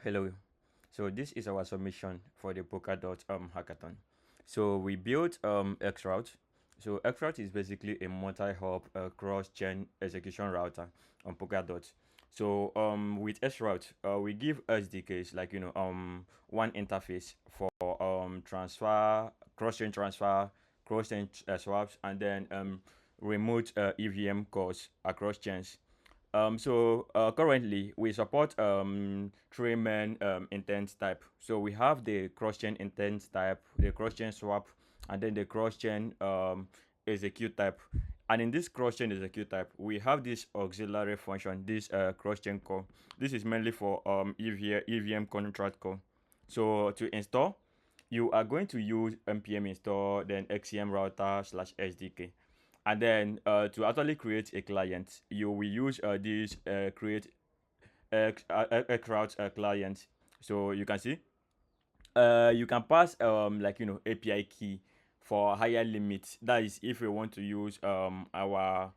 Hello. So this is our submission for the Polkadot hackathon. So we built Xroute. So Xroute is basically a multi-hop cross-chain execution router on Polkadot. So with Xroute, we give SDKs like one interface for transfer, cross-chain transfer, cross-chain swaps, and then remote EVM calls across chains. Currently we support three main intent type. So we have the cross-chain intent type, the cross-chain swap, and then the cross-chain execute type. And in this cross-chain execute type, we have this auxiliary function, this cross-chain call. This is mainly for EVM contract call. So to install, you are going to use npm install then xcm router slash sdk, and then to actually create a client, you will use this create Xroute client. So you can see you can pass API key for higher limits. That is if we want to use our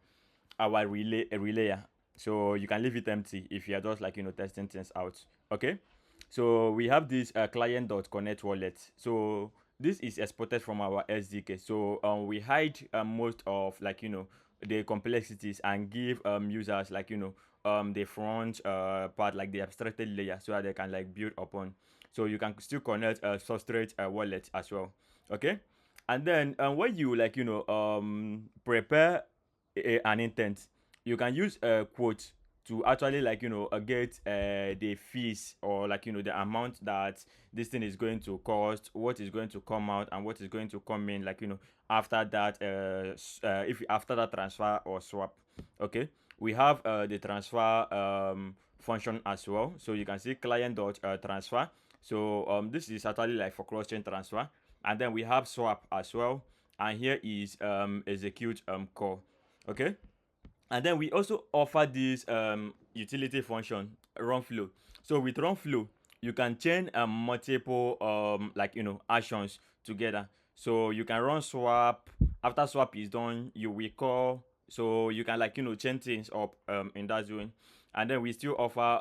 relay a relayer. So you can leave it empty if you are just testing things out. Okay. So we have this client.connect wallet. So this is exported from our SDK. So we hide most of the complexities and give users the front part, like the abstracted layer, so that they can build upon. So you can still connect a substrate wallet as well. Okay. And then when you prepare an intent, you can use a quote to actually get the fees, or the amount that this thing is going to cost, what is going to come out, and what is going to come in after that if after that transfer or swap. Okay. We have the transfer function as well. So you can see client dot transfer. So this is actually for cross-chain transfer. And then we have swap as well, and here is execute call. Okay. And then we also offer this utility function, run flow. So with run flow, you can chain multiple actions together. So you can run swap. After swap is done, you will call. So you can chain things up in that zone. And then we still offer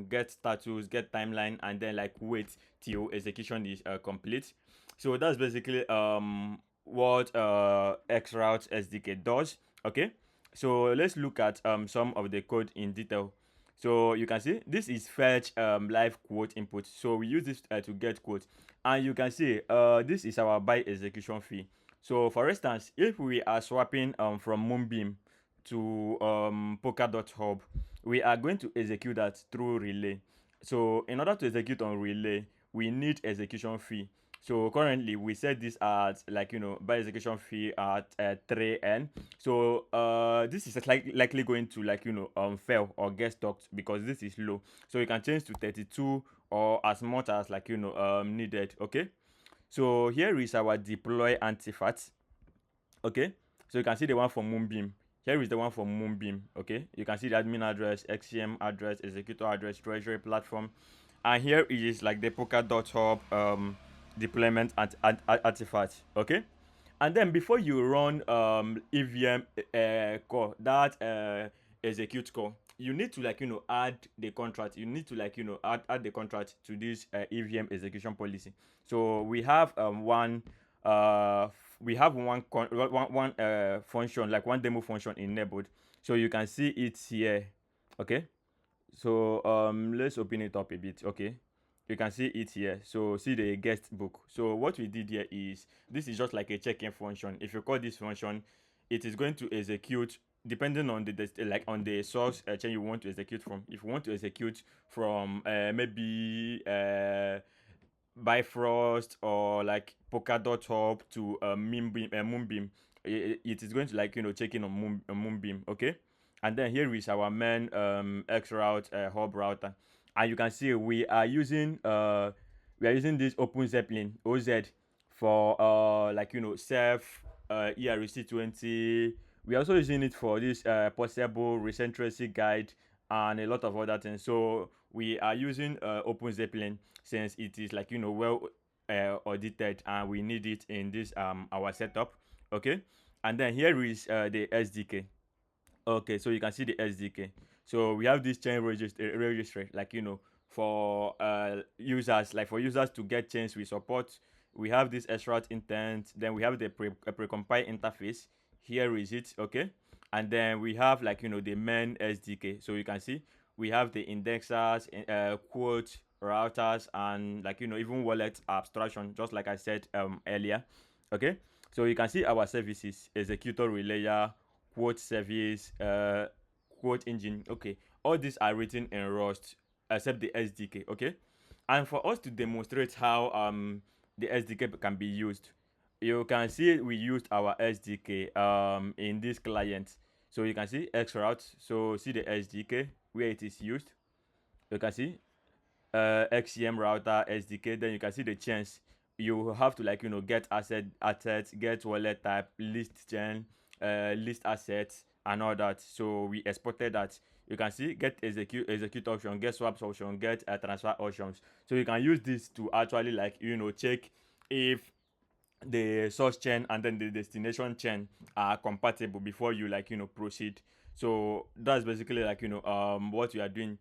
get status, get timeline, and then wait till execution is complete. So that's basically what Xroute SDK does. Okay. So let's look at some of the code in detail. So you can see this is fetch live quote input. So we use this to get quote, and you can see this is our buy execution fee. So for instance, if we are swapping from Moonbeam to Polkadot Hub, we are going to execute that through relay. So in order to execute on relay, we need execution fee. So currently we set this at buy execution fee at 3n. So this is likely going to fail or get stuck because this is low. So you can change to 32 or as much as needed. Okay. So here is our deploy antifact. Okay. So you can see the one for Moonbeam. Here is the one for Moonbeam. Okay. You can see the admin address, XCM address, executor address, treasury platform, and here is the Polkadot Hub deployment artifact. Okay. And then before you run EVM core, that execute core, you need to add the contract. You need to add the contract to this EVM execution policy. So we have one function, one demo function enabled. So you can see it here. Okay. So let's open it up a bit. Okay. You can see it here. So see the guest book. So what we did here is, this is just like a check-in function. If you call this function, it is going to execute depending on on the source chain you want to execute from. If you want to execute from maybe Bifrost or Polkadot Hub to Moonbeam, it is going to check in on Moonbeam. Okay. And then here is our main Xroute hub router, and you can see we are using this Open Zeppelin OZ for self ERC20. We are also using it for this possible recentricity guide and a lot of other things. So we are using Open Zeppelin since it is well audited, and we need it in this our setup. Okay. And then here is the SDK. Okay, so you can see the SDK. So we have this chain registry for users, like for users to get chains we support. We have this Xroute intent, then we have the precompiled interface. Here is it, okay? And then we have, like, the main SDK. So you can see we have the indexers, quote routers, and, like, even wallet abstraction, just like I said earlier. Okay, so you can see our services: executor relayer, quote service, quote engine. Okay, all these are written in Rust except the SDK. Okay, and for us to demonstrate how the SDK can be used, you can see we used our SDK in this client. So you can see Xroute. So see the SDK where it is used. You can see XCM router SDK. Then you can see the chains. You have to, like, get assets, get wallet type, list chain, list assets, and all that. So we exported that. You can see get execute option, get swaps option, get transfer options. So you can use this to actually, like, check if the source chain and then the destination chain are compatible before you, like, proceed. So that's basically, like, what you are doing.